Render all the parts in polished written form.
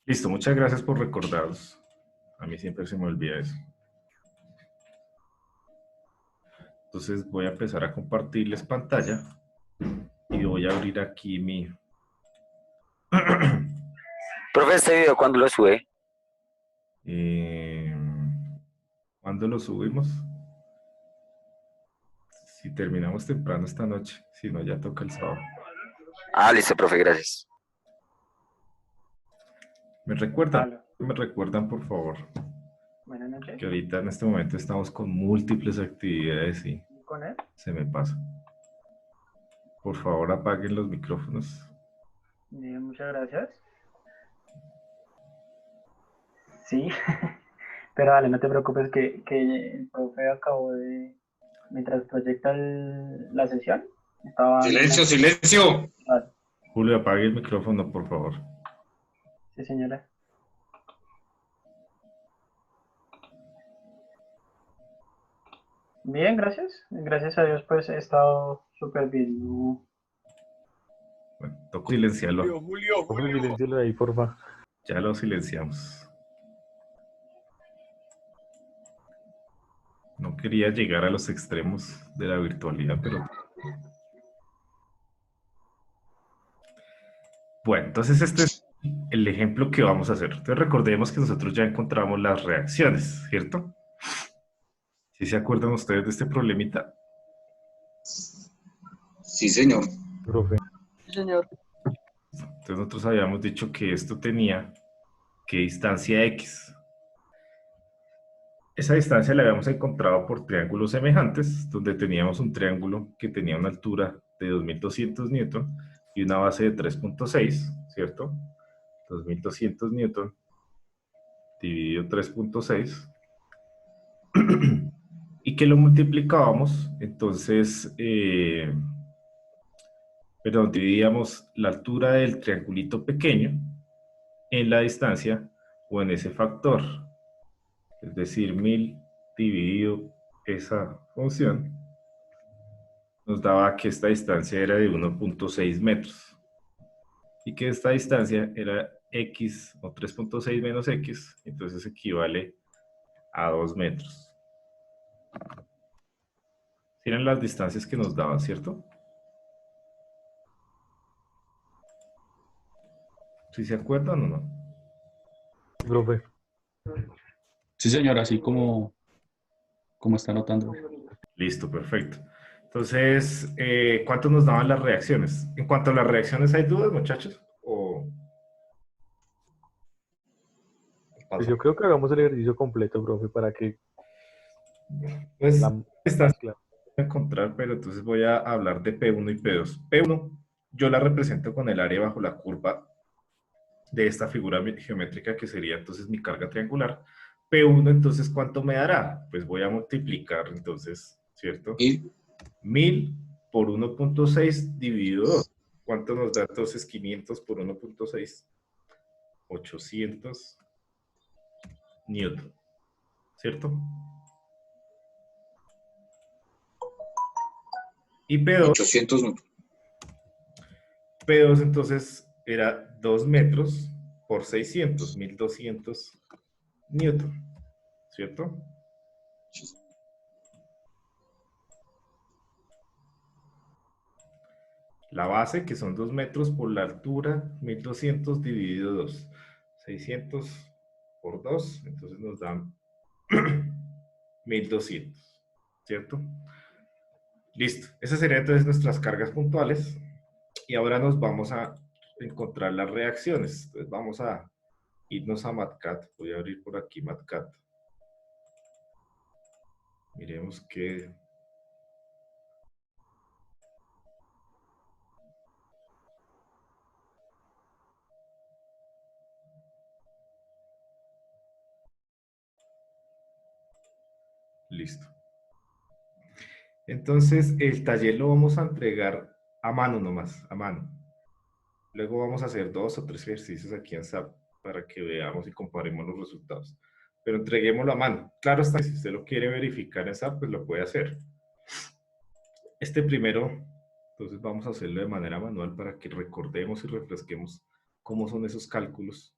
Listo, muchas gracias por recordaros. A mí siempre se me olvida eso. Entonces voy a empezar a compartirles pantalla y voy a abrir aquí mi... Profe, este video, ¿cuándo lo sube? eh, ¿Cuándo lo subimos? Si terminamos temprano esta noche, si no ya toca el sábado. Ah, listo, profe, gracias. ¿Me recuerdan? Aló, ¿Me recuerdan, por favor? buenas noches. Que ahorita en este momento estamos con múltiples actividades y ¿Con él? se me pasa. Por favor, apaguen los micrófonos. Muchas gracias. Sí, pero dale, no te preocupes que el profe acabó de, mientras proyecta la sesión, estaba en Silencio, silencio. Ah, Julio, apague el micrófono, por favor. sí, señora. Bien, gracias. Gracias a Dios, pues he estado súper bien. Bueno, toco silenciarlo. Profe, silencialo ahí, porfa. Ya lo silenciamos. No quería llegar a los extremos de la virtualidad, pero... Bueno, entonces este es el ejemplo que vamos a hacer. Entonces recordemos que nosotros ya encontramos las reacciones, ¿cierto? ¿Sí se acuerdan ustedes de este problemita? Sí, señor. Profe. Sí, señor. Entonces nosotros habíamos dicho que esto tenía que distancia X. Esa distancia la habíamos encontrado por triángulos semejantes, donde teníamos un triángulo que tenía una altura de 2200 newton y una base de 3.6, ¿cierto? 2200 newton dividido 3.6 y que lo multiplicábamos, entonces, perdón, dividíamos la altura del triangulito pequeño en la distancia o en ese factor, es decir, 1000 dividido esa función, nos daba que esta distancia era de 1.6 metros y que esta distancia era x o 3.6 menos x, entonces equivale a 2 metros. Eran las distancias que nos daban, ¿cierto? ¿Sí se acuerdan o no? Profe. Sí, señor, así como está anotando. Listo, perfecto. Entonces, ¿cuánto nos daban las reacciones? En cuanto a las reacciones, ¿hay dudas, muchachos? ¿O Pues paso? yo creo que hagamos el ejercicio completo, profe, para que Pues la están más clara. a encontrar, pero entonces voy a hablar de P1 y P2. P1 yo la represento con el área bajo la curva de esta figura geométrica que sería entonces mi carga triangular. P1 entonces, ¿cuánto me dará? Pues voy a multiplicar entonces, ¿cierto? Y 1000 por 1.6 dividido 2. ¿Cuánto nos da entonces 500 por 1.6? 800 newton, ¿cierto? Y P2, 800 P2 entonces era 2 metros por 600, 1200 newton, ¿cierto? La base, que son 2 metros por la altura, 1200 dividido 2. 600 por 2, entonces nos dan 1200, ¿cierto? Listo. Esas serían entonces nuestras cargas puntuales. Y ahora nos vamos a encontrar las reacciones. Entonces vamos a irnos a MATCAT. Voy a abrir por aquí MATCAT. Miremos qué... Listo. Entonces el taller lo vamos a entregar a mano nomás, a mano. Luego vamos a hacer 2 o 3 ejercicios aquí en SAP para que veamos y comparemos los resultados. Pero entreguémoslo a mano. Claro está, si usted lo quiere verificar en SAP, pues lo puede hacer. Este primero, entonces vamos a hacerlo de manera manual para que recordemos y refresquemos cómo son esos cálculos.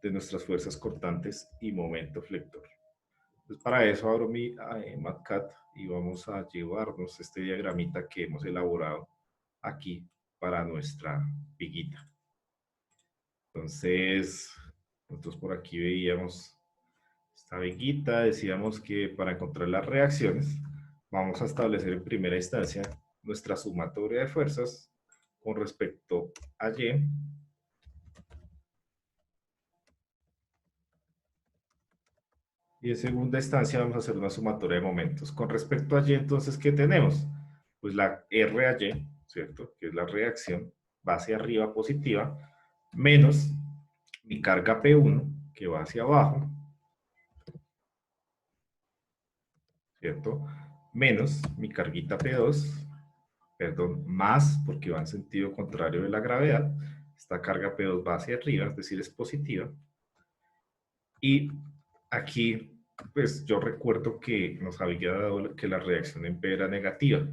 de nuestras fuerzas cortantes y momento flector. Entonces, para eso abro mi MatCat y vamos a llevarnos este diagramita que hemos elaborado aquí para nuestra piguita. Entonces, nosotros por aquí veíamos esta viguita, decíamos que para encontrar las reacciones, vamos a establecer en primera instancia nuestra sumatoria de fuerzas con respecto a Y. Y en segunda instancia vamos a hacer una sumatoria de momentos. Con respecto a Y, entonces, ¿qué tenemos? Pues la R a Y, ¿cierto? Que es la reacción, va hacia arriba positiva, menos mi carga P1, que va hacia abajo, ¿cierto? Menos mi carguita P2, perdón, más, porque va en sentido contrario de la gravedad. Esta carga P2 va hacia arriba, es decir, es positiva. Y aquí, pues yo recuerdo que nos había dado que la reacción en P era negativa.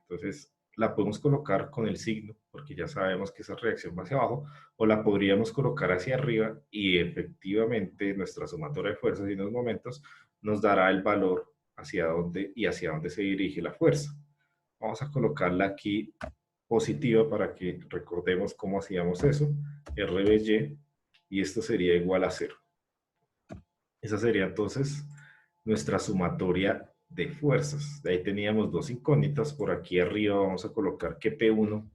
Entonces, la podemos colocar con el signo, porque ya sabemos que esa reacción va hacia abajo, o la podríamos colocar hacia arriba y efectivamente nuestra sumatoria de fuerzas y los momentos nos dará el valor hacia dónde y hacia dónde se dirige la fuerza. Vamos a colocarla aquí positiva para que recordemos cómo hacíamos eso, RBY, y esto sería igual a 0. Esa sería entonces nuestra sumatoria de fuerzas. De ahí teníamos dos incógnitas. Por aquí arriba vamos a colocar que P1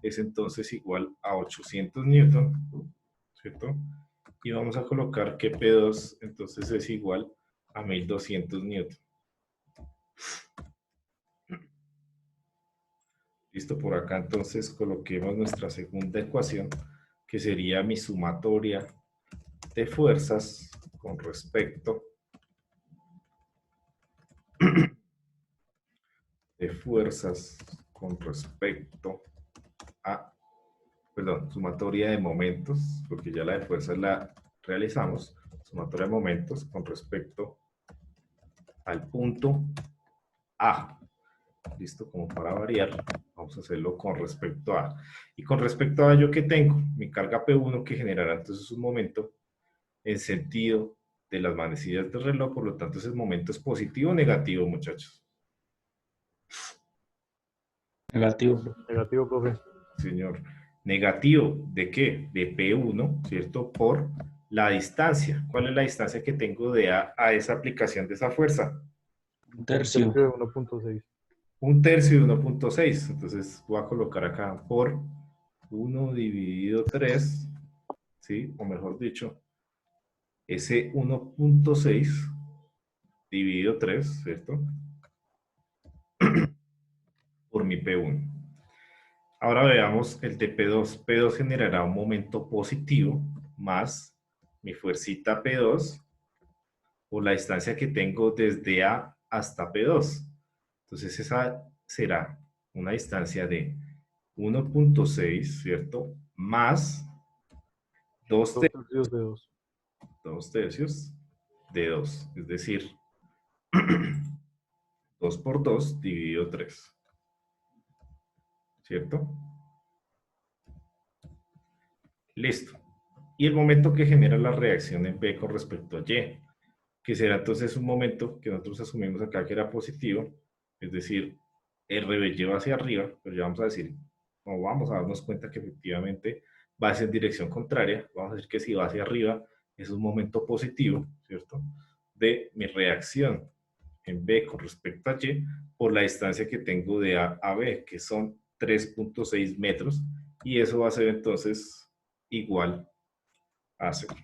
es entonces igual a 800 newton, ¿cierto? Y vamos a colocar que P2 entonces es igual a 1200 newton. Listo, por acá entonces coloquemos nuestra segunda ecuación, que sería mi sumatoria de fuerzas con respecto a, perdón, sumatoria de momentos, porque ya la de fuerzas la realizamos, sumatoria de momentos con respecto al punto A. Listo, como para variar, vamos a hacerlo con respecto a. Y con respecto a ello que tengo, mi carga P1 que generará entonces un momento en sentido de las manecillas del reloj, por lo tanto ese momento es positivo o negativo, muchachos. Negativo, profe. Negativo, profe. Señor. ¿Negativo de qué? De P1, ¿cierto? Por la distancia. ¿Cuál es la distancia que tengo de A esa aplicación de esa fuerza? Un tercio. Tercio de 1.6. Un tercio de 1.6. Entonces voy a colocar acá por 1 dividido 3, ¿sí? O mejor dicho, ese 1.6 dividido 3, ¿cierto? Por mi P1. Ahora veamos el de P2. P2 generará un momento positivo más mi fuercita P2 por la distancia que tengo desde A hasta P2. Entonces esa será una distancia de 1.6, ¿cierto? Más 2 2 tercios de 2. tercios de 2. Es decir, 2 por 2 dividido 3. ¿Cierto? Listo. Y el momento que genera la reacción en P con respecto a Y, que será entonces un momento que nosotros asumimos acá que era positivo, es decir, RB va hacia arriba, pero ya vamos a decir, o vamos a darnos cuenta que efectivamente va hacia en dirección contraria, vamos a decir que si va hacia arriba es un momento positivo, ¿cierto? De mi reacción en B con respecto a Y por la distancia que tengo de A a B, que son 3.6 metros, y eso va a ser entonces igual a 0.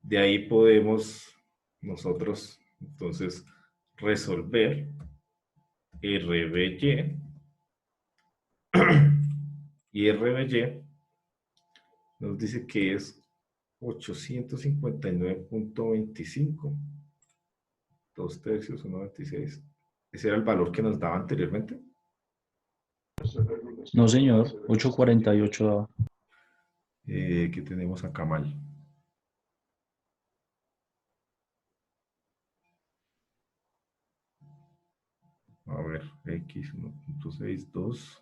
De ahí podemos nosotros entonces resolver RBY y RBY nos dice que es 859.25, 2 tercios, 1.26. Ese era el valor que nos daba anteriormente. No, señor. 8.48 daba. Que tenemos acá mal. A ver, X 1.62.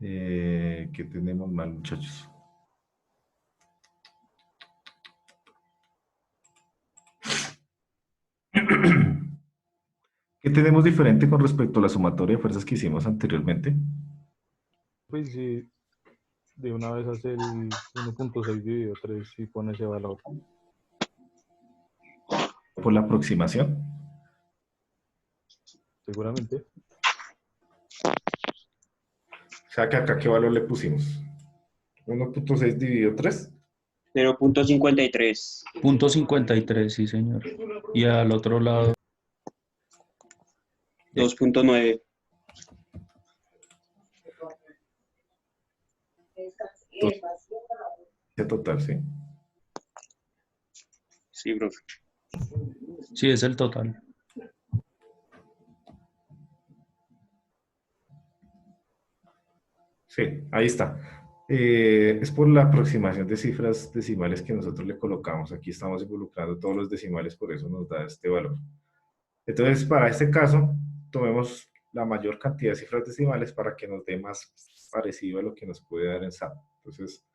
¿Qué tenemos mal, muchachos? ¿Qué tenemos diferente con respecto a la sumatoria de fuerzas que hicimos anteriormente? Pues sí, de una vez hace el 1.6 dividido 3 y pone ese valor. Por la aproximación. Seguramente. O sea que acá, ¿qué valor le pusimos? 1.6 dividido 3. 0.53. Punto 53, sí, señor. Y al otro lado, 2.9. Total, ¿sí? Sí, profe. sí, es el total. Sí, ahí está. Es por la aproximación de cifras decimales que nosotros le colocamos. Aquí estamos involucrando todos los decimales, por eso nos da este valor. Entonces, para este caso, tomemos la mayor cantidad de cifras decimales para que nos dé más parecido a lo que nos puede dar en SAP. Entonces,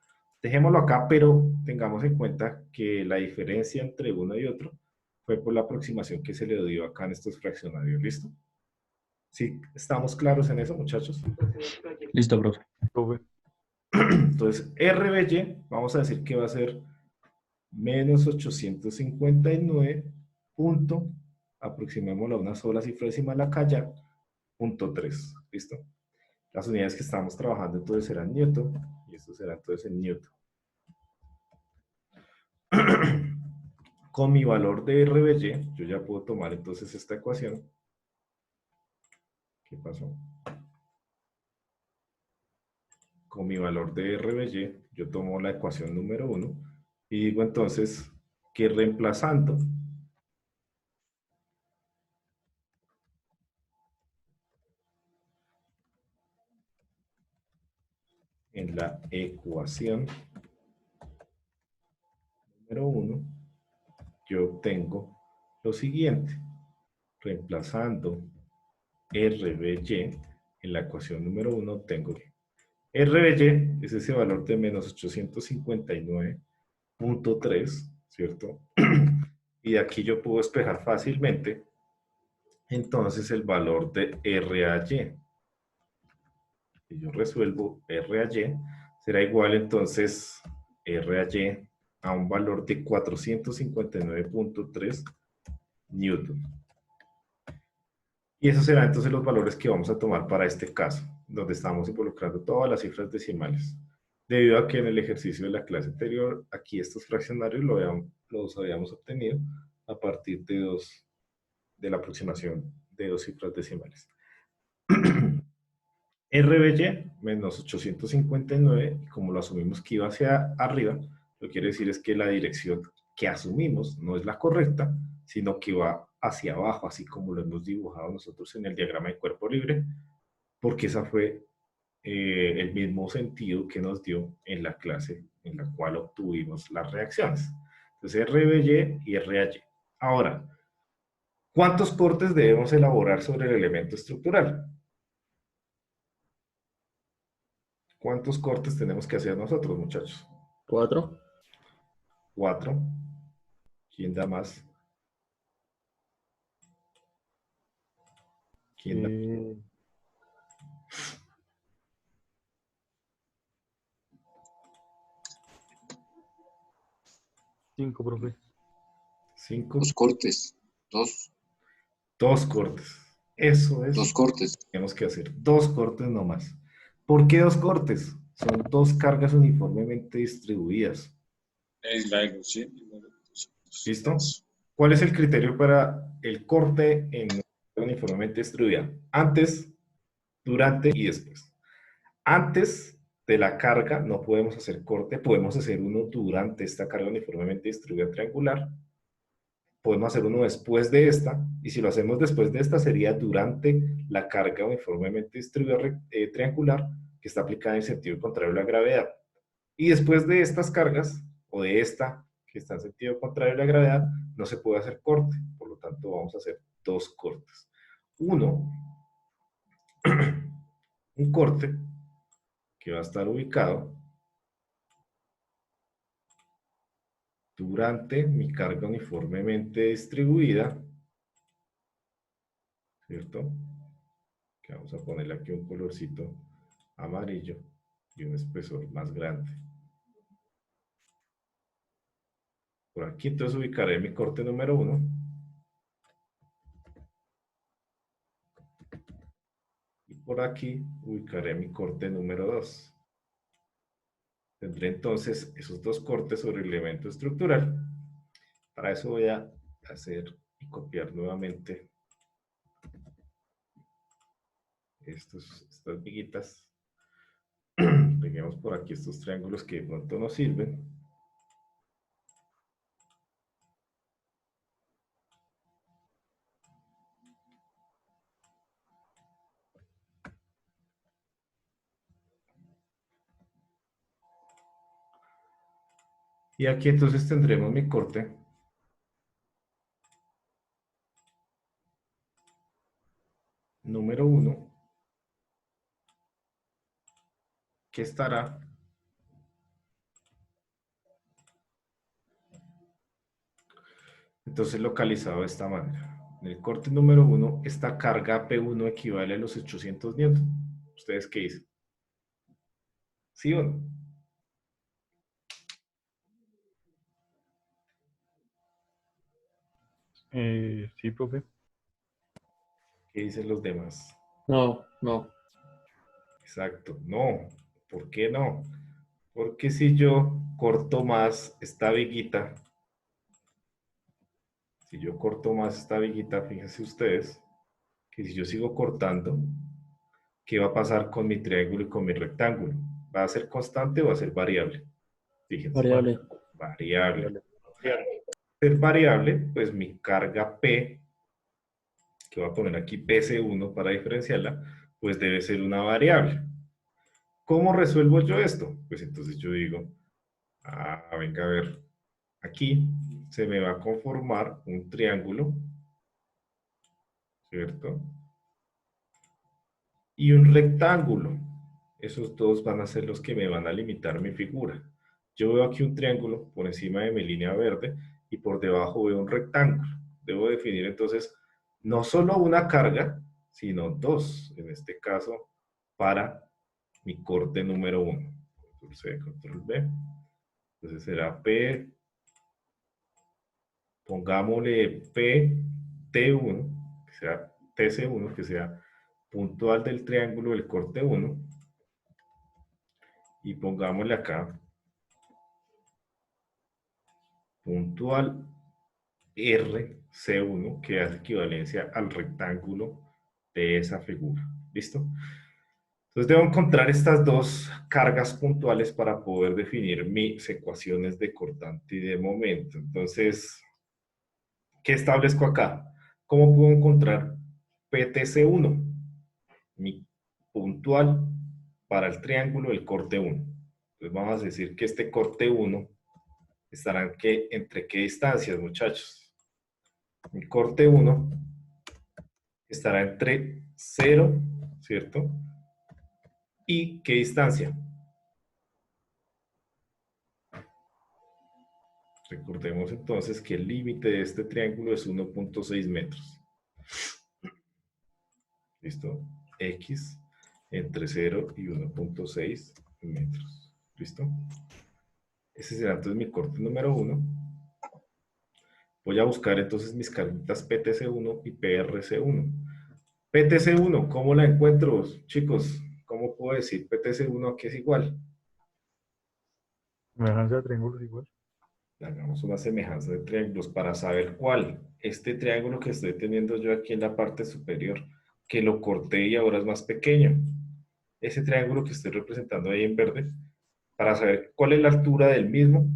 dejémoslo acá, pero tengamos en cuenta que la diferencia entre uno y otro fue por la aproximación que se le dio acá en estos fraccionarios. ¿Listo? ¿Sí? ¿Estamos claros en eso, muchachos? Listo, profe. Profe, Entonces, RBY, vamos a decir que va a ser menos 859 punto, aproximémoslo a una sola cifra decimal acá ya, punto 3. ¿Listo? Las unidades que estamos trabajando entonces serán Newton, y esto será entonces en Newton. Con mi valor de RBY, yo ya puedo tomar entonces esta ecuación. ¿Qué pasó? Con mi valor de RBY, yo tomo la ecuación número 1 y digo entonces que reemplazando en la ecuación número 1, yo obtengo lo siguiente. Reemplazando RBY en la ecuación número 1, obtengo que RBY es ese valor de menos 859.3, ¿cierto? Y de aquí yo puedo despejar fácilmente entonces el valor de RAY. Si yo resuelvo RAY, será igual entonces RAY a un valor de 459.3 newton. Y esos serán entonces los valores que vamos a tomar para este caso, donde estamos involucrando todas las cifras decimales. Debido a que en el ejercicio de la clase anterior, aquí estos fraccionarios los habíamos obtenido a partir de la aproximación de dos cifras decimales. RBY menos 859, y como lo asumimos que iba hacia arriba, lo que quiere decir es que la dirección que asumimos no es la correcta, sino que va hacia abajo, así como lo hemos dibujado nosotros en el diagrama de cuerpo libre, porque esa fue el mismo sentido que nos dio en la clase en la cual obtuvimos las reacciones. Entonces, RBY y RAY. Ahora, ¿cuántos cortes debemos elaborar sobre el elemento estructural? ¿Cuántos cortes tenemos que hacer nosotros, muchachos? 4. 4. ¿Quién da más? ¿Quién da? 5, profe. 5. Dos cortes. Dos. 2 cortes. Eso es. Dos cortes. Tenemos que hacer 2 cortes nomás. ¿Por qué 2 cortes? Son 2 cargas uniformemente distribuidas. ¿Listo? ¿Cuál es el criterio para el corte en carga uniformemente distribuida? Antes, durante y después. Antes de la carga no podemos hacer corte, podemos hacer uno durante esta carga uniformemente distribuida triangular. Podemos hacer uno después de esta, y si lo hacemos después de esta sería durante la carga uniformemente distribuida triangular que está aplicada en sentido contrario a la gravedad. Y después de estas cargas, o de esta que está en sentido contrario a la gravedad, no se puede hacer corte, por lo tanto vamos a hacer 2 cortes. Uno, un corte que va a estar ubicado durante mi carga uniformemente distribuida, ¿cierto? Que vamos a ponerle aquí un colorcito amarillo y un espesor más grande. Por aquí entonces ubicaré mi corte número 1. Y por aquí ubicaré mi corte número 2. Tendré entonces esos dos cortes sobre el elemento estructural. Para eso voy a hacer y copiar nuevamente estas viguitas. Peguemos por aquí estos triángulos que de pronto nos sirven. Y aquí entonces tendremos mi corte número 1, que estará entonces localizado de esta manera. En el corte número 1, esta carga P1 equivale a los 800 newton. ¿Ustedes qué dicen? ¿Sí o no? Sí, profe. ¿Qué dicen los demás? No, no. Exacto, no. ¿Por qué no? Porque si yo corto más esta viguita, fíjense ustedes, que si yo sigo cortando, ¿qué va a pasar con mi triángulo y con mi rectángulo? ¿Va a ser constante o va a ser variable? Fíjense. Variable. Variable. Ser variable, pues mi carga P, que voy a poner aquí PC1 para diferenciarla, pues debe ser una variable. ¿Cómo resuelvo yo esto? Pues entonces yo digo, venga a ver, aquí se me va a conformar un triángulo, ¿cierto? Y un rectángulo. Esos dos van a ser los que me van a limitar mi figura. Yo veo aquí un triángulo por encima de mi línea verde y por debajo veo un rectángulo. Debo definir entonces no solo una carga, sino dos, en este caso, para mi corte número 1. Control C, Control V. Entonces será P, pongámosle PT1, que sea TC1, que sea puntual del triángulo del corte 1. Y pongámosle acá puntual RC1, que hace equivalencia al rectángulo de esa figura. ¿Listo? Entonces debo encontrar estas dos cargas puntuales para poder definir mis ecuaciones de cortante y de momento. Entonces, ¿qué establezco acá? ¿Cómo puedo encontrar PTC1? Mi puntual para el triángulo del corte 1. Entonces vamos a decir que este corte 1 estarán entre qué distancias, muchachos. Mi corte 1 estará entre 0, ¿cierto? ¿Y qué distancia? Recordemos entonces que el límite de este triángulo es 1.6 metros. ¿Listo? X entre 0 y 1.6 metros. ¿Listo? Ese será entonces mi corte número 1. Voy a buscar entonces mis carguitas PTC1 y PRC1. PTC1, ¿cómo la encuentro, chicos? ¿Cómo puedo decir PTC1 a qué es igual? Semejanza de triángulos igual. Hagamos una semejanza de triángulos para saber cuál. Este triángulo que estoy teniendo yo aquí en la parte superior, que lo corté y ahora es más pequeño. Ese triángulo que estoy representando ahí en verde, para saber cuál es la altura del mismo,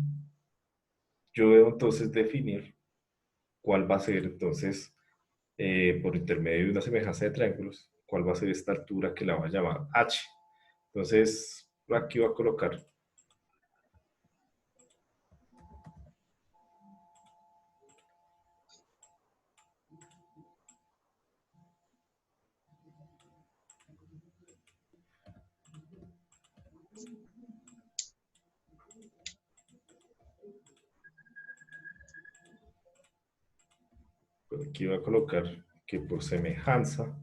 yo debo entonces definir cuál va a ser entonces, por intermedio de una semejanza de triángulos, cuál va a ser esta altura que la voy a llamar H. Entonces, aquí voy a colocar Pues aquí voy a colocar que por semejanza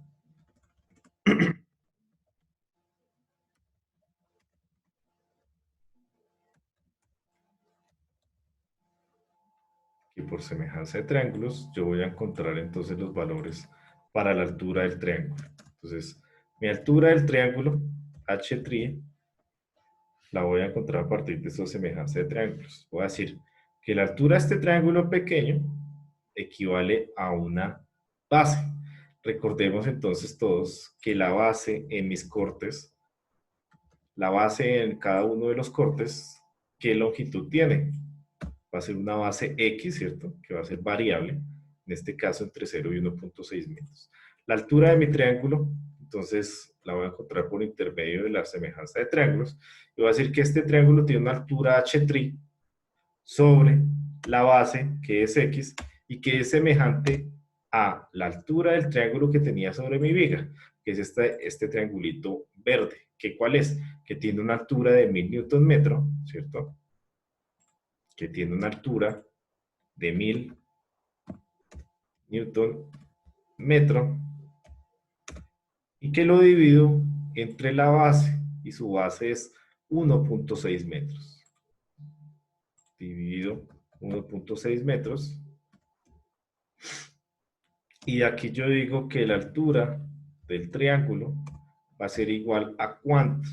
de triángulos, yo voy a encontrar entonces los valores para la altura del triángulo. Entonces, mi altura del triángulo, H3, la voy a encontrar a partir de esta semejanza de triángulos. Voy a decir que la altura de este triángulo pequeño equivale a una base. Recordemos entonces todos que la base en mis cortes, la base en cada uno de los cortes, ¿qué longitud tiene? Va a ser una base X, ¿cierto? Que va a ser variable, en este caso entre 0 y 1.6 metros. La altura de mi triángulo, entonces la voy a encontrar por intermedio de la semejanza de triángulos, y voy a decir que este triángulo tiene una altura H3 sobre la base, que es X, y que es semejante a la altura del triángulo que tenía sobre mi viga, que es este triangulito verde. ¿Que cuál es? Que tiene una altura de 1000 newton metro, ¿cierto? Que tiene una altura de 1000 newton metro y que lo divido entre la base y su base es 1.6 metros. Dividido 1.6 metros. Y aquí yo digo que la altura del triángulo va a ser igual a ¿cuánto?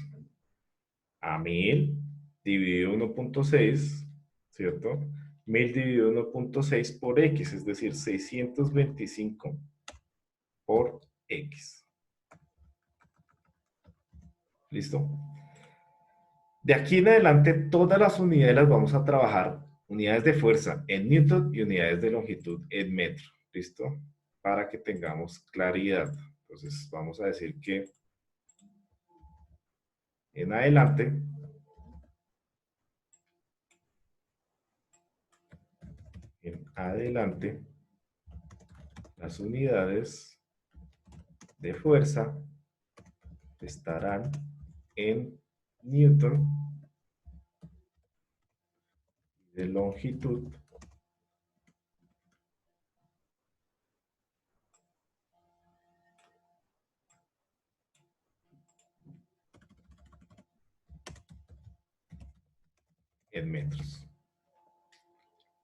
A 1000 dividido 1.6, ¿cierto? 1000 dividido 1.6 por X, es decir, 625 por X. ¿Listo? De aquí en adelante, todas las unidades las vamos a trabajar, unidades de fuerza en newton y unidades de longitud en metro. ¿Listo? Para que tengamos claridad. Entonces, vamos a decir que en adelante, las unidades de fuerza estarán en newton, de longitud en metros.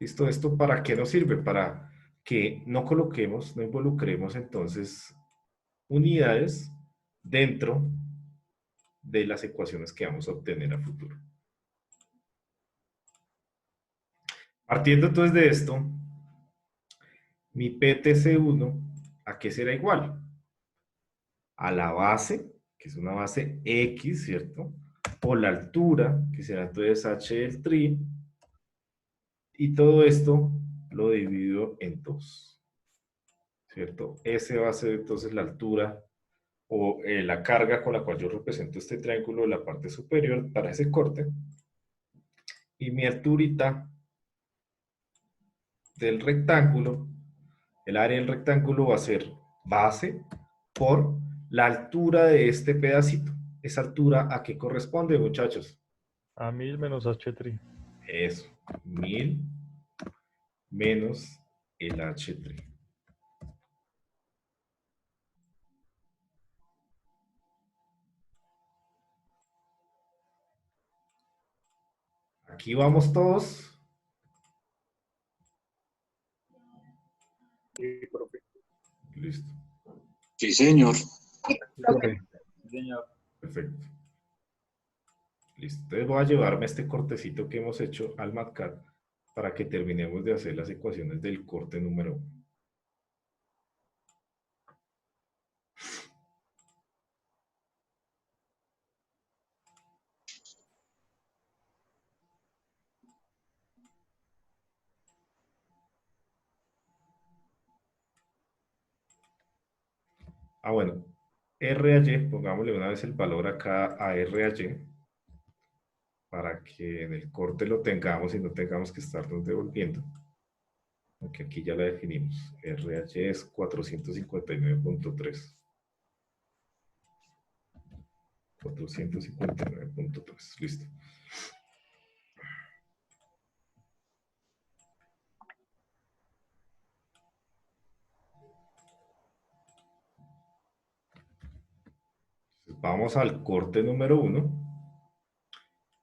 ¿Listo? ¿Esto para qué nos sirve? Para que no coloquemos, no involucremos entonces unidades dentro de las ecuaciones que vamos a obtener a futuro. Partiendo entonces de esto, mi PTC1, ¿a qué será igual? A la base, que es una base X, ¿cierto? Por la altura, que será entonces H del tri, y todo esto lo divido en 2, ¿cierto? S va a ser entonces la altura o la carga con la cual yo represento este triángulo de la parte superior para ese corte, y mi alturita del rectángulo, el área del rectángulo va a ser base por la altura de este pedacito. ¿Esa altura a qué corresponde, muchachos? A 1000 menos H3. Eso, 1000 menos el H3. Aquí vamos todos. Sí, profe. Listo. Sí, señor. Profe. Perfecto. Listo. Entonces voy a llevarme este cortecito que hemos hecho al MATCAD para que terminemos de hacer las ecuaciones del corte número 1. Bueno, R a Y, pongámosle una vez el valor acá a R a Y, para que en el corte lo tengamos y no tengamos que estarnos devolviendo. Aunque aquí ya la definimos. R a Y es 459.3. 459.3, listo. vamos al corte número 1.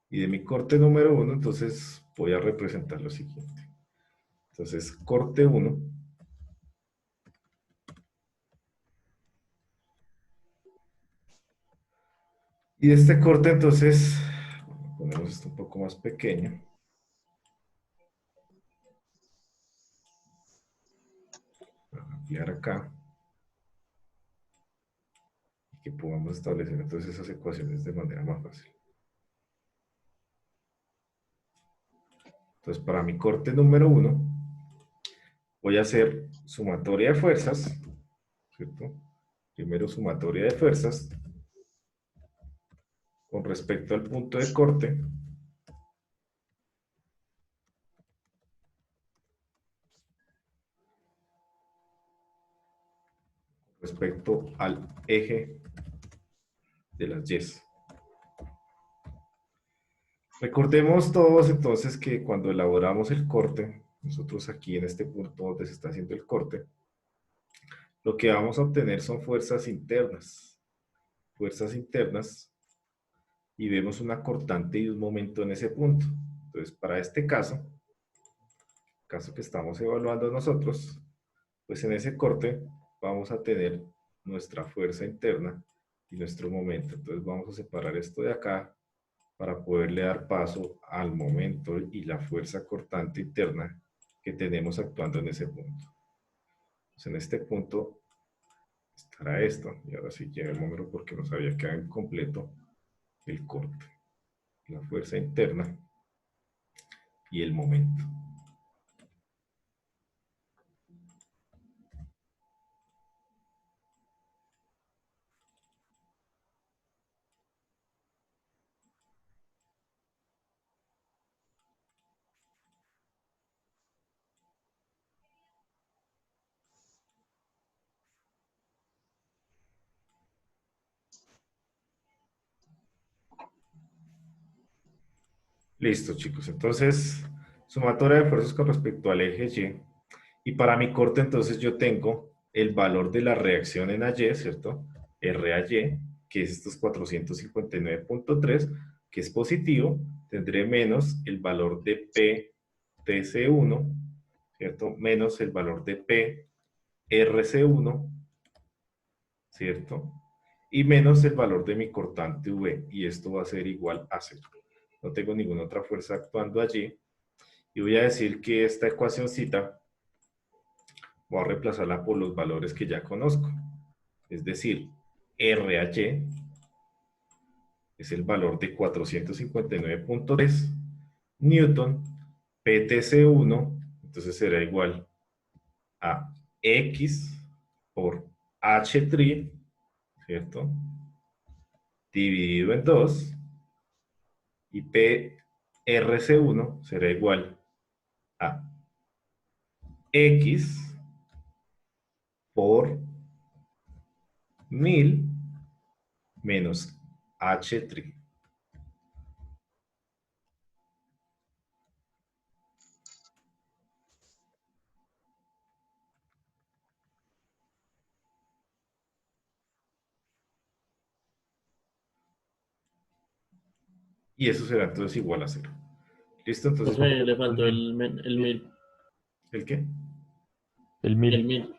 Y de mi corte número 1, entonces voy a representar lo siguiente. Entonces, corte 1. Y este corte, entonces, ponemos esto un poco más pequeño. Para ampliar acá. Y que podamos establecer entonces esas ecuaciones de manera más fácil. Entonces, para mi corte número 1, voy a hacer sumatoria de fuerzas, ¿cierto? Primero sumatoria de fuerzas con respecto al punto de corte. Respecto al eje de las Y. Recordemos todos entonces que cuando elaboramos el corte, nosotros aquí en este punto donde se está haciendo el corte, lo que vamos a obtener son fuerzas internas. Fuerzas internas, y vemos una cortante y un momento en ese punto. Entonces, para este caso que estamos evaluando nosotros, pues en ese corte vamos a tener nuestra fuerza interna y nuestro momento. Entonces vamos a separar esto de acá para poderle dar paso al momento y la fuerza cortante interna que tenemos actuando en ese punto. Entonces en este punto estará esto, y ahora sí llevo el número porque no sabía que era incompleto el corte. La fuerza interna y el momento. Listo, chicos. Entonces, sumatoria de fuerzas con respecto al eje Y. Y para mi corte, entonces yo tengo el valor de la reacción en AY, ¿cierto? R a Y, que es estos 459.3, que es positivo. Tendré menos el valor de P TC1, ¿cierto? Menos el valor de P RC1, ¿cierto? Y menos el valor de mi cortante V. Y esto va a ser igual a 0. No tengo ninguna otra fuerza actuando allí. Y voy a decir que esta ecuacióncita voy a reemplazarla por los valores que ya conozco. Es decir, R a Y es el valor de 459.3 Newton, PTC1, entonces será igual a X por H3, ¿cierto? Dividido en 2, y PRC1 será igual a X por 1000 menos H3. Y eso será entonces igual a 0. ¿Listo? Entonces, Profe, le faltó el 1000. ¿el qué? El El 1000. 1000.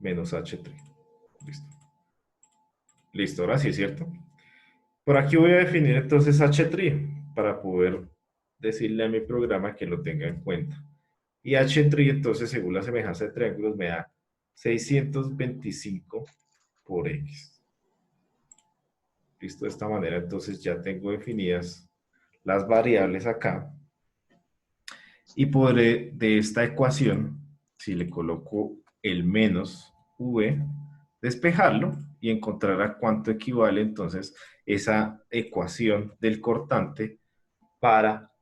Menos H3. Listo. Listo, ahora sí es cierto. Por aquí voy a definir entonces H3 para poder decirle a mi programa que lo tenga en cuenta. Y H3 entonces, según la semejanza de triángulos, me da 625 por X. Listo, de esta manera entonces ya tengo definidas las variables acá. Y podré de esta ecuación, si le coloco el menos V, despejarlo y encontrar a cuánto equivale entonces esa ecuación del cortante para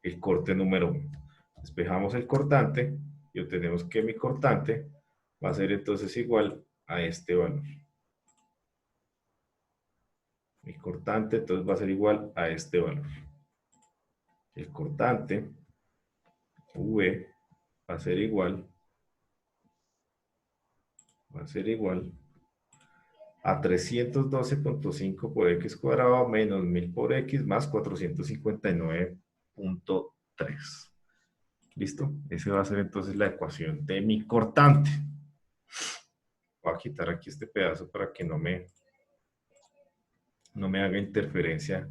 el corte número 1. Despejamos el cortante y obtenemos que mi cortante va a ser entonces igual a este valor. Mi cortante entonces va a ser igual a este valor. El cortante V va a ser igual a 312.5 por x cuadrado menos 1000 por x más 459.3. ¿Listo? Esa va a ser entonces la ecuación de mi cortante. Voy a quitar aquí este pedazo para que no me haga interferencia.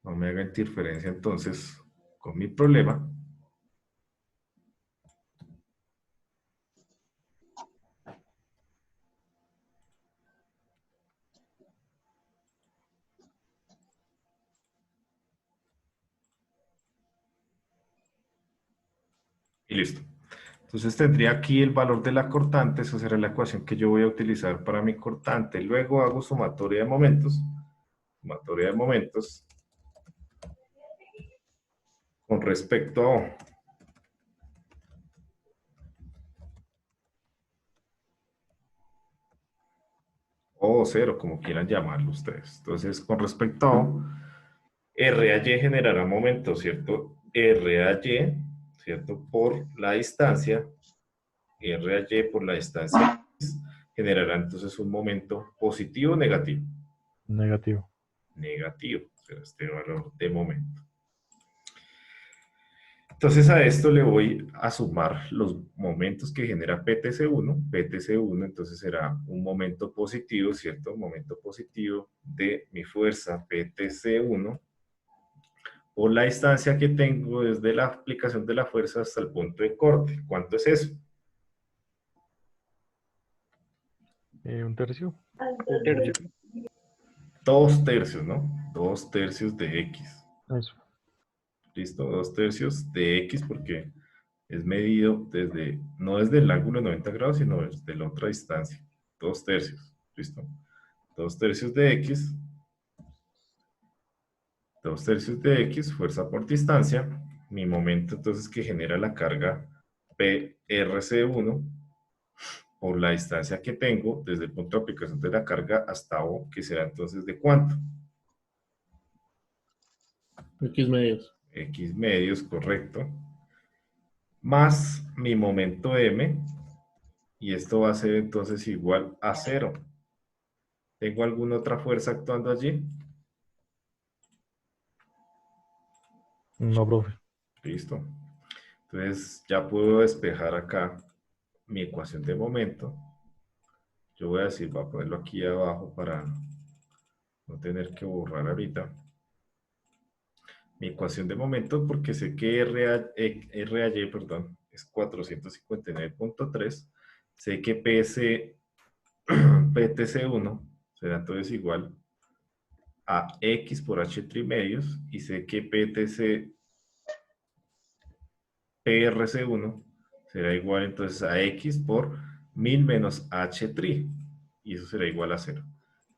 No me haga interferencia entonces con mi problema. Y listo. Entonces tendría aquí el valor de la cortante, esa será la ecuación que yo voy a utilizar para mi cortante. Luego hago sumatoria de momentos. Sumatoria de momentos con respecto a O, cero, como quieran llamarlo ustedes. Entonces, con respecto a R a Y generará momento, ¿cierto? R a Y, ¿cierto? Por la distancia, R a Y por la distancia generará entonces un momento positivo o negativo. Negativo. Negativo, será este valor de momento. Entonces a esto le voy a sumar los momentos que genera PTC1. PTC1 entonces será un momento positivo, ¿cierto? Un momento positivo de mi fuerza PTC1 por la distancia que tengo desde la aplicación de la fuerza hasta el punto de corte. ¿Cuánto es eso? 1/3. 2/3, ¿no? 2/3 de X. Eso. ¿Listo? 2/3 de X porque es medido desde, no desde el ángulo de 90 grados, sino desde la otra distancia. 2/3. ¿Listo? 2/3 de X. 2/3 de X, fuerza por distancia. Mi momento entonces que genera la carga PRC1 por la distancia que tengo desde el punto de aplicación de la carga hasta O, que será entonces de ¿cuánto? X medios. X medios, correcto. Más mi momento M, y esto va a ser entonces igual a 0. ¿Tengo alguna otra fuerza actuando allí? No, profe. Listo. Entonces ya puedo despejar acá mi ecuación de momento. Yo voy a decir, voy a ponerlo aquí abajo para no tener que borrar ahorita. Mi ecuación de momento, porque sé que R a Y, perdón, es 459.3. Sé que PTC1 será entonces igual a X por H medios, y sé que PRC1 será igual entonces a X por 1000 menos H tri, y eso será igual a 0.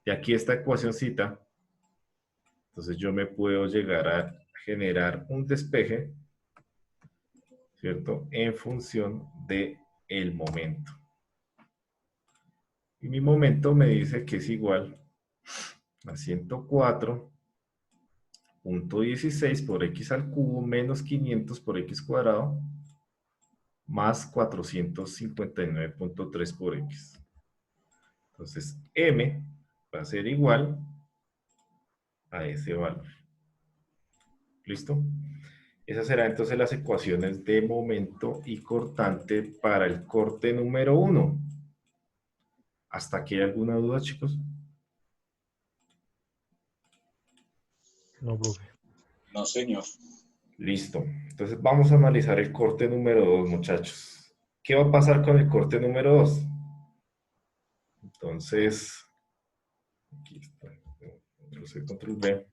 Y aquí esta ecuacióncita, entonces yo me puedo llegar a generar un despeje, ¿cierto? En función de el momento. Y mi momento me dice que es igual a 104.16 por x al cubo menos 500 por x cuadrado más 459.3 por x. Entonces, m va a ser igual a ese valor. ¿Listo? Esas serán entonces las ecuaciones de momento y cortante para el corte número 1. ¿Hasta aquí hay alguna duda, chicos? No, profe. No, señor. Listo. Entonces vamos a analizar el corte número 2, muchachos. ¿Qué va a pasar con el corte número 2? Entonces, aquí está. Control-C, Control-V.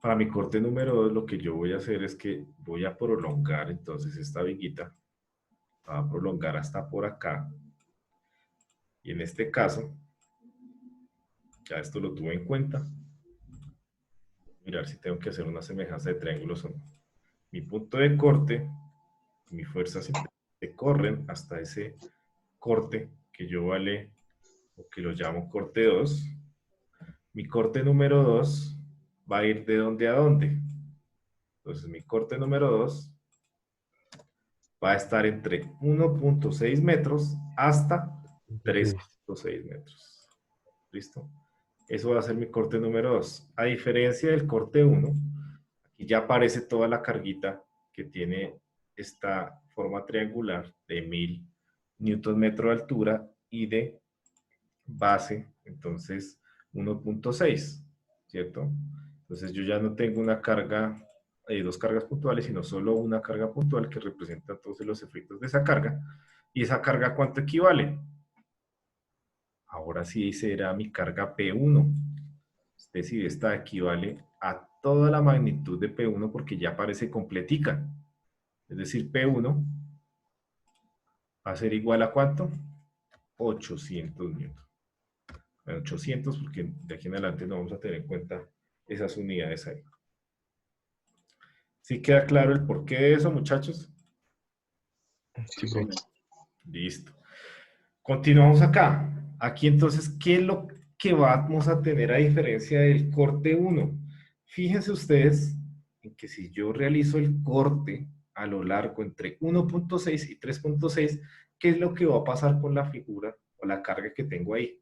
Para mi corte número 2, lo que yo voy a hacer es que voy a prolongar entonces esta viguita. La voy a prolongar hasta por acá. Y en este caso, ya esto lo tuve en cuenta. Mirar si tengo que hacer una semejanza de triángulos o no. Mi punto de corte, mi fuerza se corren hasta ese corte que yo o que lo llamo corte 2, mi corte número 2 va a ir de dónde a dónde. Entonces mi corte número 2 va a estar entre 1.6 metros hasta 3.6 metros. ¿Listo? Eso va a ser mi corte número 2. A diferencia del corte 1, aquí ya aparece toda la carguita que tiene esta forma triangular de 1000 Nm de altura y de base, entonces 1.6, ¿cierto? Entonces yo ya no tengo una carga, dos cargas puntuales, sino solo una carga puntual que representa todos los efectos de esa carga. ¿Y esa carga cuánto equivale? Ahora sí será mi carga P1. Es decir, esta equivale a toda la magnitud de P1 porque ya aparece completica. Es decir, P1 va a ser igual a ¿cuánto? 800 newton. 800 porque de aquí en adelante no vamos a tener en cuenta esas unidades ahí. ¿Sí queda claro el porqué de eso, muchachos? Sí, señor. Listo. Continuamos acá. Aquí entonces, ¿qué es lo que vamos a tener a diferencia del corte 1? Fíjense ustedes en que si yo realizo el corte a lo largo entre 1.6 y 3.6, ¿qué es lo que va a pasar con la figura o la carga que tengo ahí?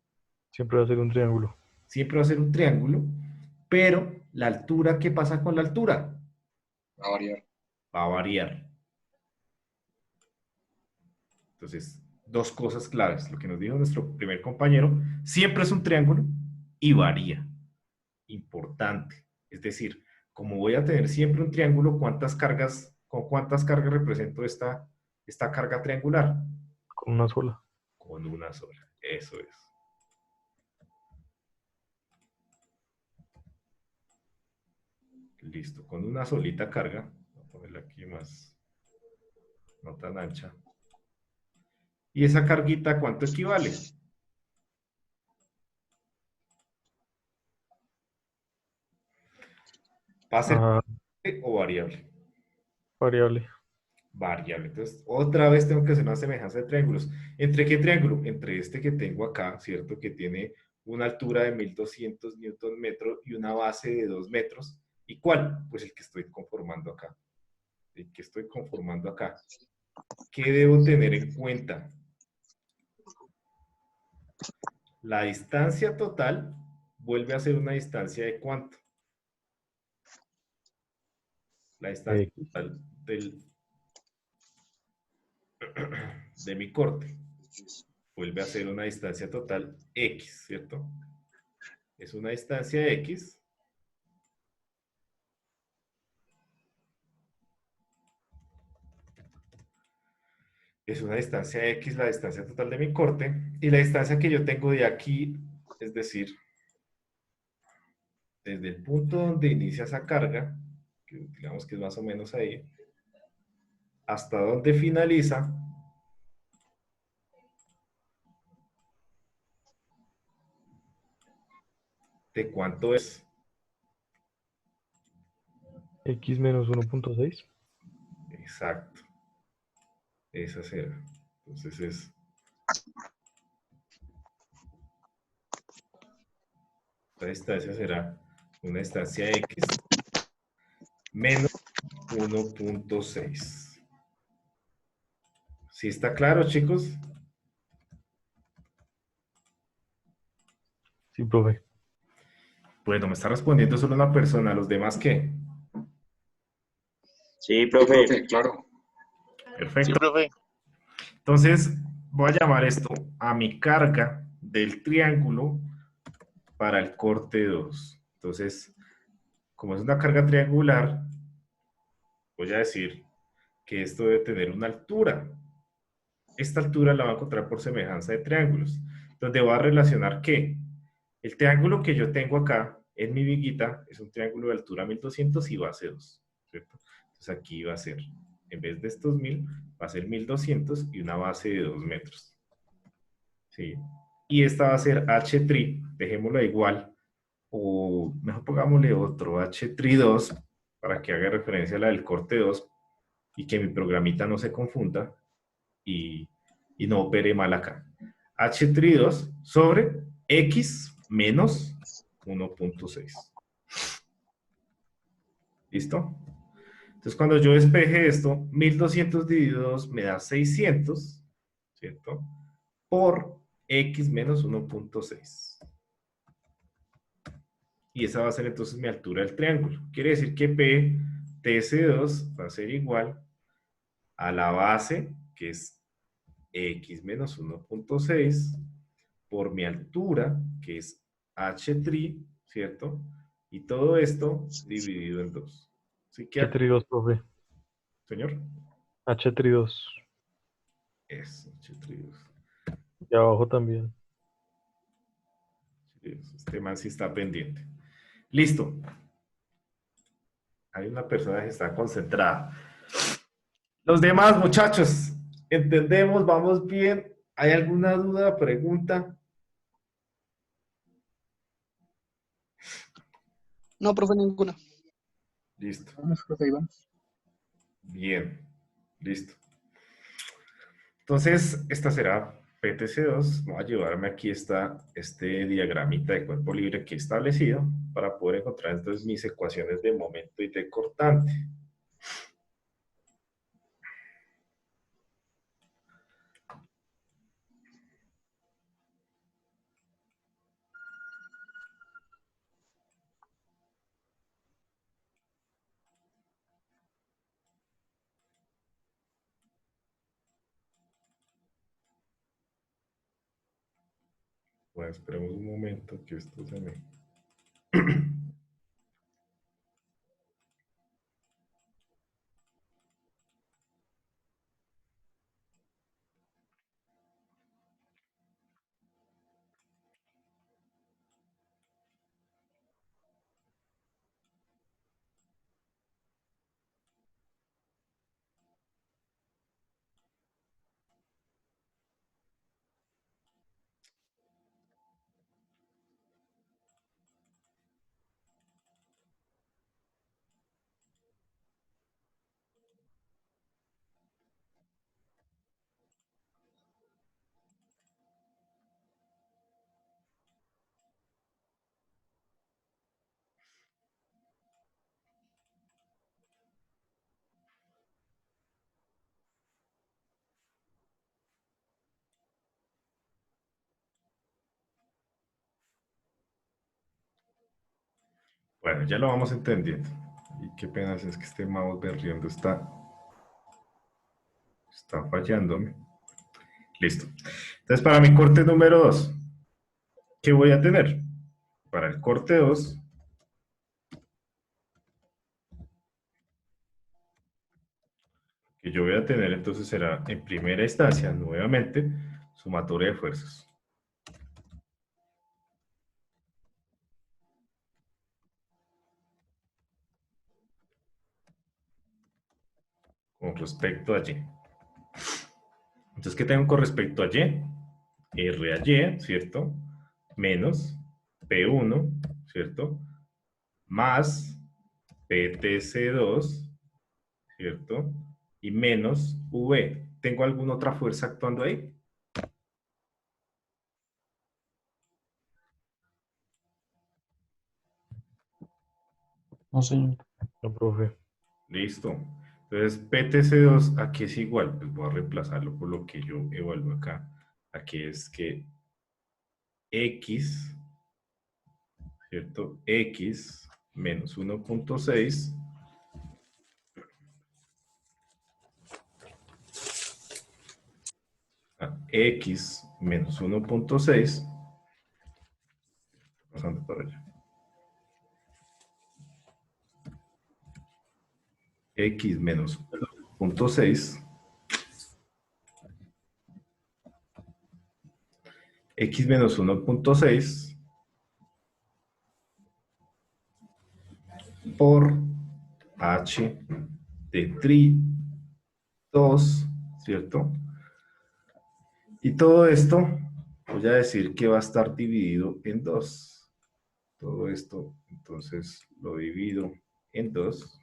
Siempre va a ser un triángulo. Siempre va a ser un triángulo, pero la altura, ¿qué pasa con la altura? Va a variar. Va a variar. Entonces, dos cosas claves. Lo que nos dijo nuestro primer compañero, siempre es un triángulo y varía. Importante. Es decir, como voy a tener siempre un triángulo, ¿con cuántas cargas represento esta carga triangular? Con una sola. Con una sola. Eso es. Listo. Con una solita carga. Voy a ponerla aquí más, no tan ancha. ¿Y esa carguita a cuánto equivale? ¿Va a ser constante o variable? Variable. Variable. Entonces, otra vez tengo que hacer una semejanza de triángulos. ¿Entre qué triángulo? Entre este que tengo acá, ¿cierto? Que tiene una altura de 1200 Nm y una base de 2 metros. ¿Y cuál? Pues el que estoy conformando acá. El que estoy conformando acá. ¿Qué debo tener en cuenta? La distancia total vuelve a ser una distancia de ¿cuánto? La distancia total de mi corte vuelve a ser una distancia total X, ¿cierto? Es una distancia X es una distancia X, la distancia total de mi corte, y la distancia que yo tengo de aquí, es decir, desde el punto donde inicia esa carga, que digamos que es más o menos ahí, hasta donde finaliza, ¿de cuánto es? X menos 1.6. Exacto. Esa será. Entonces es... esta distancia será una distancia X menos 1.6. ¿Sí está claro, chicos? Sí, profe. Bueno, me está respondiendo solo una persona. ¿Los demás qué? Sí, Sí, profe. profe, claro. Perfecto. Sí, profe. Entonces, voy a llamar esto a mi carga del triángulo para el corte 2. Entonces, como es una carga triangular, voy a decir que esto debe tener una altura. Esta altura la voy a encontrar por semejanza de triángulos, donde voy a relacionar que el triángulo que yo tengo acá en mi viguita es un triángulo de altura 1200 y base 2, ¿cierto? Entonces aquí va a ser, en vez de estos 1000, va a ser 1200 y una base de 2 metros. ¿Sí? Y esta va a ser H3, dejémoslo igual, o mejor pongámosle otro, H3 para que haga referencia a la del corte 2 y que mi programita no se confunda y no opere mal acá. H tri 2 sobre X menos 1.6. ¿Listo? Entonces, cuando yo despeje esto, 1200 dividido 2 me da 600, ¿cierto? Por X menos 1.6. Y esa va a ser entonces mi altura del triángulo. Quiere decir que P TS2 va a ser igual a la base, que es X menos 1.6, por mi altura, que es H tri, ¿cierto? Y todo esto dividido en 2. Así que, H tri 2, profe. señor, H tri 2. es H tri 2. Y abajo también. Este man sí está pendiente. Listo. Hay una persona que está concentrada. Los demás, muchachos, entendemos, vamos bien. ¿Hay alguna duda, pregunta? No, profe, ninguna. Listo. Vamos, profe, ahí vamos. Bien. Listo. Entonces, esta será PTC2. Voy a llevarme aquí este diagramita de cuerpo libre que he establecido para poder encontrar entonces mis ecuaciones de momento y de cortante. Bueno, esperemos un momento que esto se me... Bueno, ya lo vamos entendiendo. Y qué pena es que este mouse berriendo está fallándome. Listo. Entonces, para mi corte número 2, ¿qué voy a tener? Para el corte 2, que yo voy a tener entonces será en primera instancia, nuevamente, sumatoria de fuerzas. Con respecto a Y. Entonces, ¿qué tengo con respecto a Y? R a Y, ¿cierto? Menos P1, ¿cierto? Más PTC2, ¿cierto? Y menos V. ¿Tengo alguna otra fuerza actuando ahí? No, señor. No, profe. Listo. Entonces, PTC2 aquí es igual. Pues voy a reemplazarlo por lo que yo evalúo acá. Aquí es que X, ¿cierto? X menos 1.6 X menos 1.6, pasando para allá. X menos 1.6, X menos 1.6 por H de tri 2, ¿cierto? Y todo esto, voy a decir que va a estar dividido en 2. Todo esto, entonces, lo divido en 2.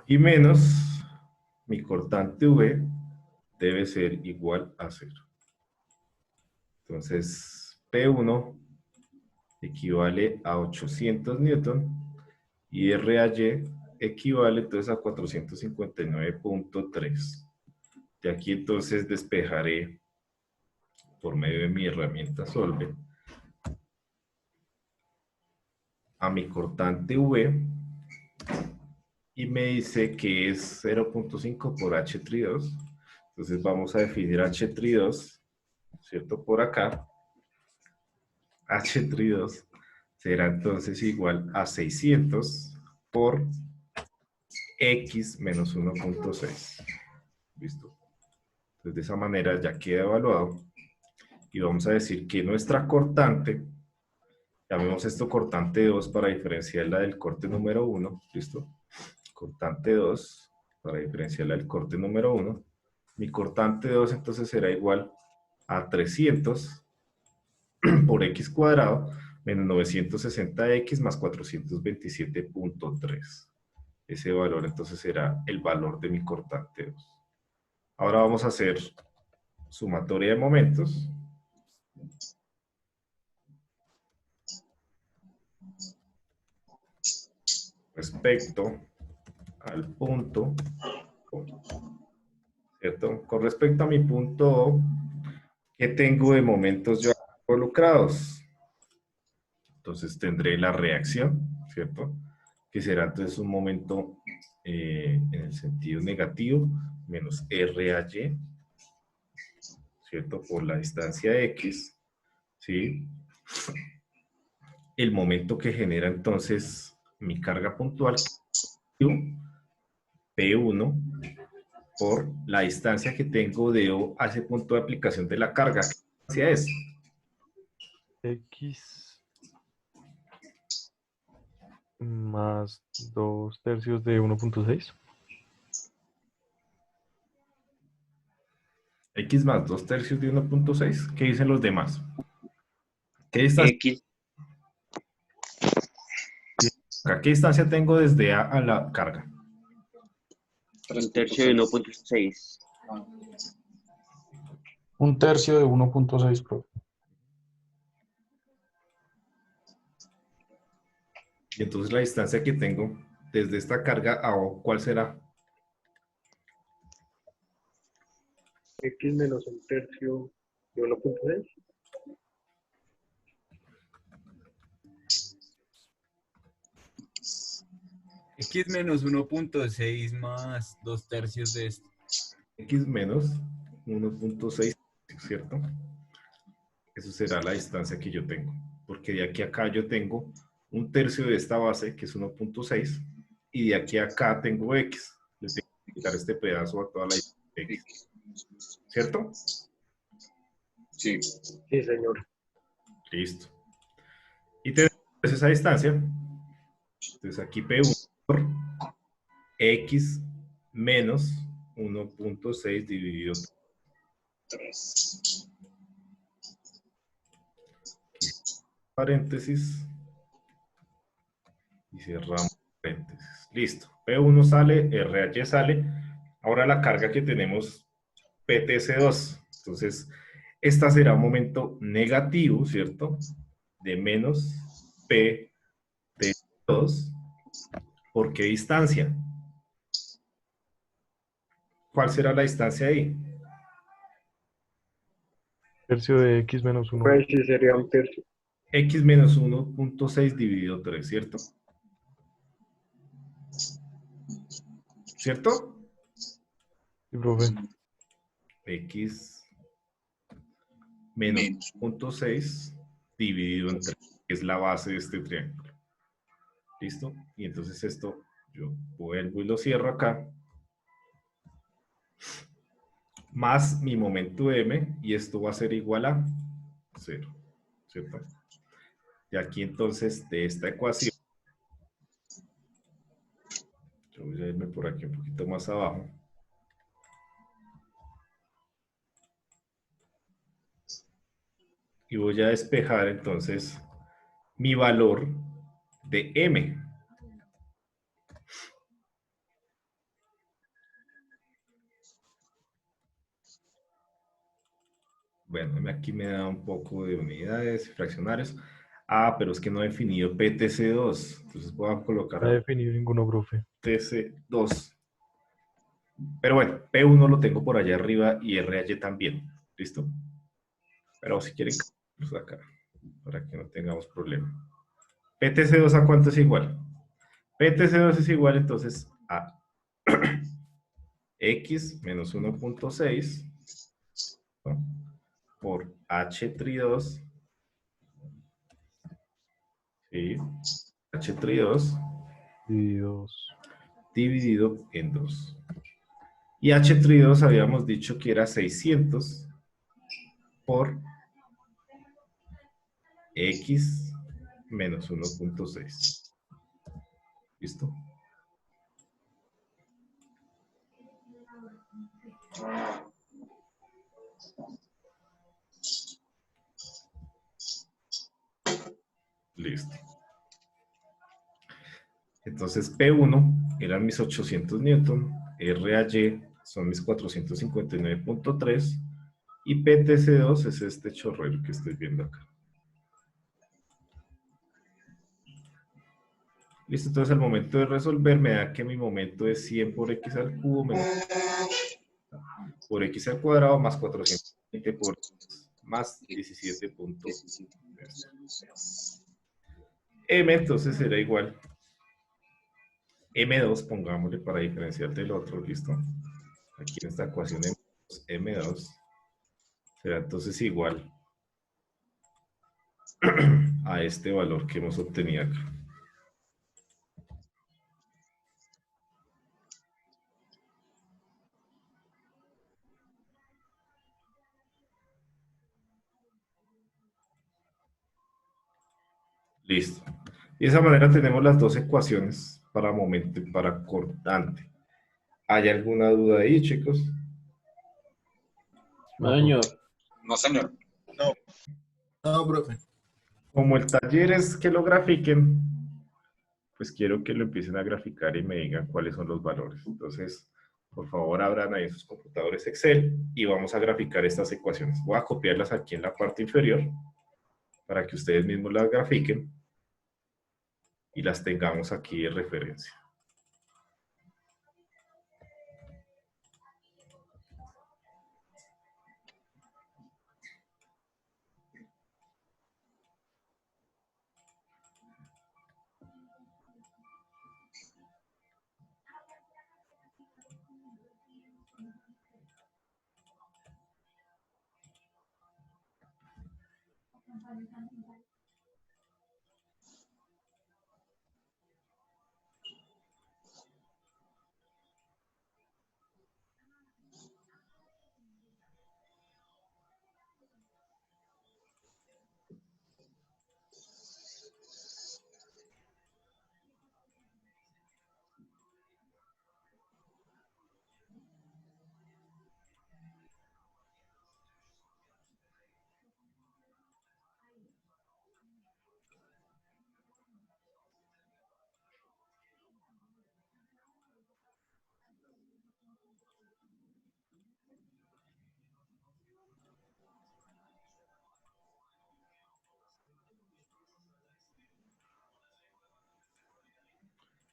Y menos mi cortante V debe ser igual a 0. Entonces, P1 equivale a 800 newton y RAY equivale entonces a 459.3. De aquí entonces despejaré por medio de mi herramienta Solve a mi cortante V y me dice que es 0.5 por H32. Entonces vamos a definir H32, ¿cierto? Por acá. H32 será entonces igual a 600 por X menos 1.6. ¿Listo? Entonces de esa manera ya queda evaluado. Y vamos a decir que nuestra cortante, llamemos esto cortante 2 para diferenciarla del corte número 1, ¿listo? Cortante 2 para diferenciarla del corte número 1. Mi cortante 2 entonces será igual a 300 por x cuadrado menos 960x más 427.3. Ese valor entonces será el valor de mi cortante 2. Ahora vamos a hacer sumatoria de momentos. Respecto al punto O, ¿cierto? Con respecto a mi punto O, ¿qué tengo de momentos yo involucrados? Entonces tendré la reacción, ¿cierto? Que será entonces un momento en el sentido negativo, menos RAY, ¿cierto? Por la distancia X, ¿sí? El momento que genera entonces mi carga puntual, P1, por la distancia que tengo de O a ese punto de aplicación de la carga. ¿Qué distancia es? X más 2/3 de 1.6. X más 2/3 de 1.6. ¿Qué dicen los demás? ¿Qué distancia, X, ¿qué distancia tengo desde A a la carga? 1/3 de 1.6. Un tercio de 1.6, profe. Y entonces la distancia que tengo desde esta carga a O, ¿cuál será? X menos un tercio de 1.6. X menos 1.6 más 2/3 de esto. X menos 1.6, ¿cierto? Eso será la distancia que yo tengo. Porque de aquí a acá yo tengo un tercio de esta base, que es 1.6, y de aquí a acá tengo X. Le tengo que quitar este pedazo a toda la X. ¿Cierto? Sí. Sí, señor. Listo. Y tenemos esa distancia. Entonces aquí P1 por X menos 1.6 dividido 3. paréntesis y cerramos paréntesis. Listo. P1 sale, RH sale. Ahora la carga que tenemos PTC2. Entonces, esta será un momento negativo, ¿cierto? De menos PT2. ¿Por qué distancia? ¿Cuál será la distancia ahí? Tercio de X menos 1. Pues sí, sería un tercio. X menos 1.6 dividido 3, ¿cierto? ¿Cierto? Sí, profe. X menos 1.6 dividido en 3, que es la base de este triángulo. ¿Listo? Y entonces esto yo vuelvo y lo cierro acá. Más mi momento M, y esto va a ser igual a 0. ¿Cierto? Y aquí entonces de esta ecuación, yo voy a irme por aquí un poquito más abajo. Y voy a despejar entonces mi valor de M. Bueno, aquí me da un poco de unidades, fraccionarios. Ah, pero es que no he definido PTC2. Entonces voy a colocar No he definido ninguno, profe. PTC2. Pero bueno, P1 lo tengo por allá arriba y RAY también. ¿Listo? Pero si quieren, pues acá, para que no tengamos problema. PTC2 ¿a cuánto es igual? PTC2 es igual entonces a X menos 1.6, ¿no?, por H32, ¿sí? H32 Y 2. dividido en 2. Y H32 habíamos dicho que era 600 por X menos 1.6. ¿Listo? Listo. Entonces P1 eran mis 800 newton, RAY son mis 459.3 y PTC2 es este chorrero que estoy viendo acá. Listo, entonces al momento de resolver me da que mi momento es 100 por X al cubo menos por X al cuadrado más 420 por X más 17. M entonces será igual. M2, pongámosle para diferenciar del otro, ¿listo? Aquí en esta ecuación M2 será entonces igual a este valor que hemos obtenido acá. Listo. Y de esa manera tenemos las dos ecuaciones para momento y para cortante. ¿Hay alguna duda ahí, chicos? No, señor. No, señor. No, profe. Como el taller es que lo grafiquen, pues quiero que lo empiecen a graficar y me digan cuáles son los valores. Entonces, por favor, abran ahí sus computadores Excel y vamos a graficar estas ecuaciones. Voy a copiarlas aquí en la parte inferior para que ustedes mismos las grafiquen y las tengamos aquí de referencia.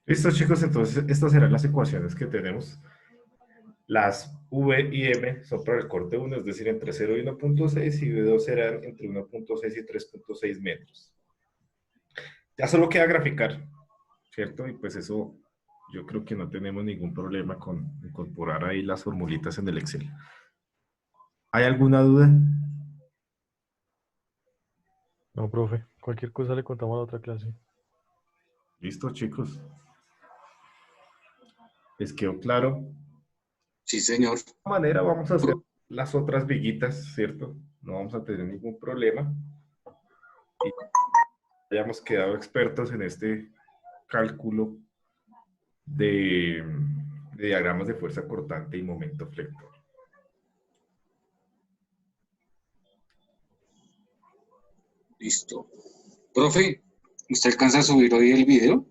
Listo, chicos, entonces estas serán las ecuaciones que tenemos. Las V y M son para el corte 1, es decir, entre 0 y 1.6, y V2 serán entre 1.6 y 3.6 metros. Ya solo queda graficar, ¿cierto? Y pues eso, yo creo que no tenemos ningún problema con incorporar ahí las formulitas en el Excel. ¿Hay alguna duda? No, profe. Cualquier cosa le contamos a la otra clase. Listo, chicos. ¿Les quedó claro? Sí, señor. De esta manera vamos a hacer las otras viguitas, ¿cierto? No vamos a tener ningún problema. Y hayamos quedado expertos en este cálculo de diagramas de fuerza cortante y momento flector. Listo. Profe, ¿usted alcanza a subir hoy el video?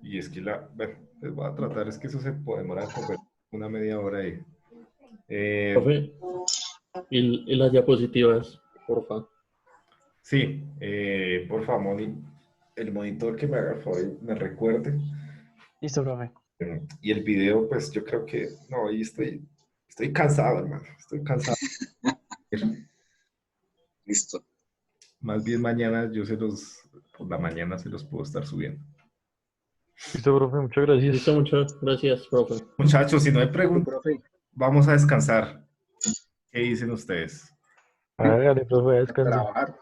Y es que bueno, les voy a tratar, es que eso se puede demorar como una media hora ahí. Profe, Y las diapositivas, por favor. Sí, por favor, el monitor que me haga el favor y me recuerde. Listo, profe. Y el video, pues yo creo que, no, ahí estoy cansado, hermano, estoy cansado. Listo. Más bien mañana por la mañana se los puedo estar subiendo. Listo, profe, muchas gracias. Listo, muchas gracias, profe. Muchachos, si no hay preguntas, vamos a descansar. ¿Qué dicen ustedes? Hágale, profe, descanse. Trabajar.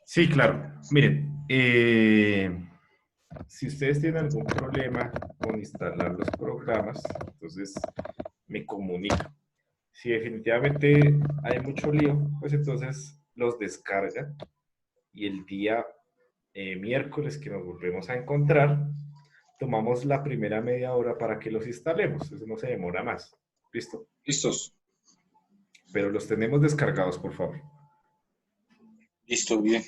Sí, claro. Miren, si ustedes tienen algún problema con instalar los programas, entonces me comunican. Si definitivamente hay mucho lío, pues entonces los descargan y el día miércoles que nos volvemos a encontrar, tomamos la primera media hora para que los instalemos. Eso no se demora más. ¿Listo? Listos. Pero los tenemos descargados, por favor. Listo, bien.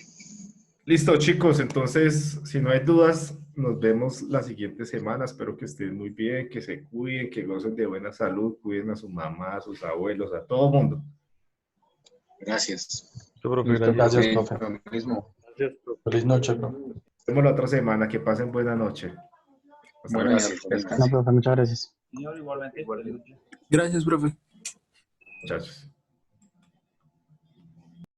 Listo, chicos. Entonces, si no hay dudas, nos vemos la siguiente semana. Espero que estén muy bien, que se cuiden, que gocen de buena salud, cuiden a su mamá, a sus abuelos, a todo mundo. Gracias. Listo, profe, Listo, gracias. gracias, profe. Lo mismo. Gracias, profe. Feliz noche, profe. Nos vemos la otra semana. Que pasen buena noche. Hasta Buenas luego. noches. No, profe, muchas gracias. Gracias, profe. Muchachos.